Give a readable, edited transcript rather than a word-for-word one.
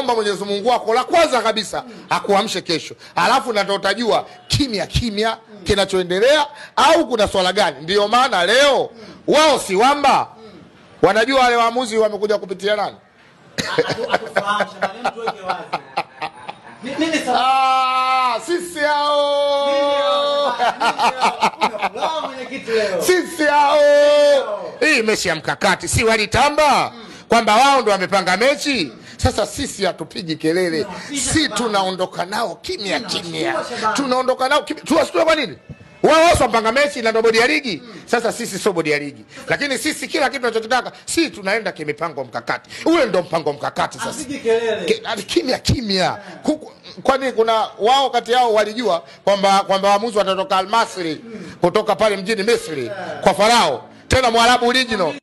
muomba Mwenyezi Mungu wako la kwanza kabisa akuamshe kesho. Alafu ndio utajua kimya kinachoendelea au kuna swala gani. Ndio maana leo wao si wamba wanajua wale waamuzi wamekuja kupitia nani. Sisi hao. Sisi hao. Hii mechi ya mkakati si walitamba kwamba wao ndio wamepanga mechi. Sasa sisi hatupigi kelele. Si tunaondoka nao kimya. Tunaondoka nao tuwasikie kwa nini? Wao wapanga mechi na bodi ya ligi. Sasa sisi sio bodi ya ligi. Lakini sisi kila kitu tunachotaka, sisi tunaenda kimipango mkakati. Ule ndio mpango mkakati sasa. Asije kelele. Kimya. Kwani kuna wao kati yao walijua kwamba waamuzi watatoka Al-Masri kutoka pale mjini Misri kwa Farao. Tena Mwarabu original.